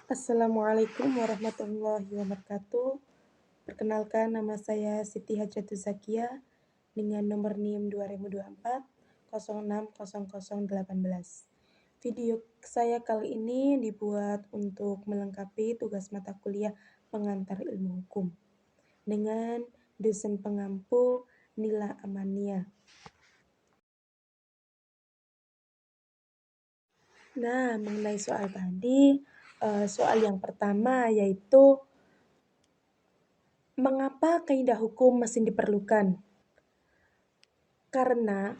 Assalamualaikum warahmatullahi wabarakatuh. Perkenalkan, nama saya Siti Hajatu Zakia dengan nomor NIM 2024 060018. Video saya kali ini dibuat untuk melengkapi tugas mata kuliah pengantar ilmu hukum dengan dosen pengampu Nila Amania. Nah, mengenai soal tadi, soal yang pertama yaitu mengapa kaidah hukum masih diperlukan? Karena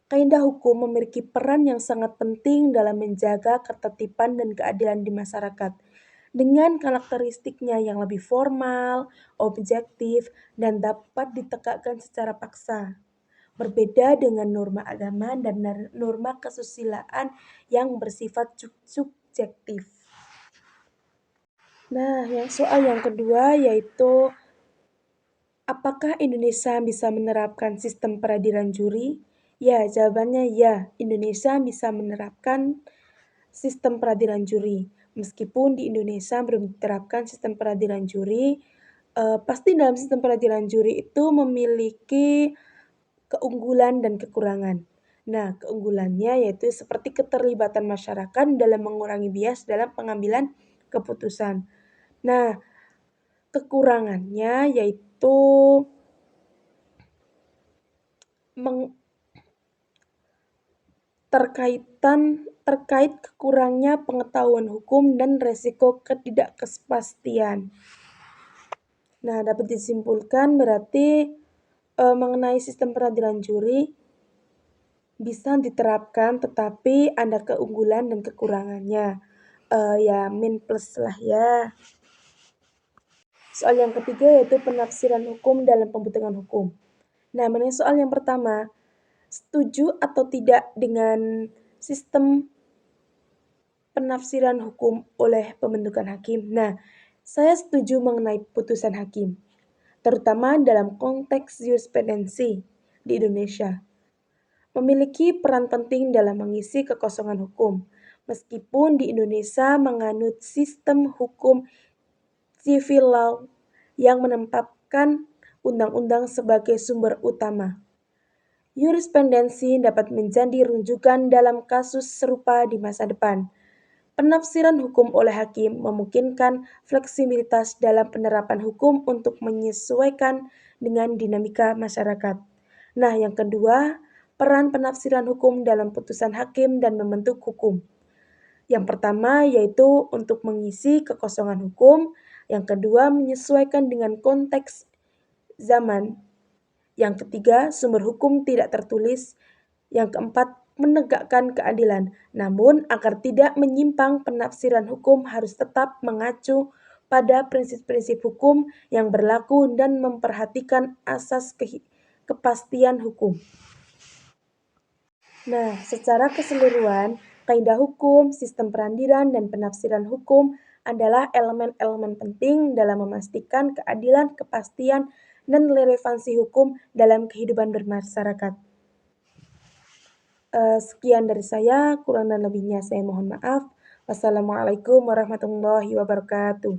kaidah hukum memiliki peran yang sangat penting dalam menjaga ketertiban dan keadilan di masyarakat. Dengan karakteristiknya yang lebih formal, objektif, dan dapat ditegakkan secara paksa. Berbeda dengan norma agama dan norma kesusilaan yang bersifat subjektif. Nah, soal yang kedua yaitu apakah Indonesia bisa menerapkan sistem peradilan juri? Ya, jawabannya ya, Indonesia bisa menerapkan sistem peradilan juri. Meskipun di Indonesia belum diterapkan sistem peradilan juri, pasti dalam sistem peradilan juri itu memiliki keunggulan dan kekurangan. Nah, keunggulannya yaitu seperti keterlibatan masyarakat dalam mengurangi bias dalam pengambilan keputusan. Nah, kekurangannya yaitu terkait kekurangnya pengetahuan hukum dan resiko ketidakpastian. Nah, dapat disimpulkan berarti mengenai sistem peradilan juri bisa diterapkan, tetapi ada keunggulan dan kekurangannya. Ya min plus lah ya. Soal yang ketiga yaitu penafsiran hukum dalam pembentukan hukum. Nah, mengenai soal yang pertama, setuju atau tidak dengan sistem penafsiran hukum oleh pembentukan hakim? Nah, saya setuju mengenai putusan hakim, terutama dalam konteks jurisprudensi di Indonesia. Memiliki peran penting dalam mengisi kekosongan hukum, meskipun di Indonesia menganut sistem hukum civil law yang menempatkan undang-undang sebagai sumber utama. Jurisprudensi dapat menjadi rujukan dalam kasus serupa di masa depan. Penafsiran hukum oleh hakim memungkinkan fleksibilitas dalam penerapan hukum untuk menyesuaikan dengan dinamika masyarakat. Nah, yang kedua, peran penafsiran hukum dalam putusan hakim dan membentuk hukum. Yang pertama yaitu untuk mengisi kekosongan hukum, yang kedua menyesuaikan dengan konteks zaman, yang ketiga sumber hukum tidak tertulis, yang keempat menegakkan keadilan. Namun agar tidak menyimpang, penafsiran hukum harus tetap mengacu pada prinsip-prinsip hukum yang berlaku dan memperhatikan asas kepastian hukum. Nah, secara keseluruhan, kaidah hukum, sistem peradilan, dan penafsiran hukum adalah elemen-elemen penting dalam memastikan keadilan, kepastian, dan relevansi hukum dalam kehidupan bermasyarakat. Sekian dari saya, kurang dan lebihnya saya mohon maaf. Wassalamualaikum warahmatullahi wabarakatuh.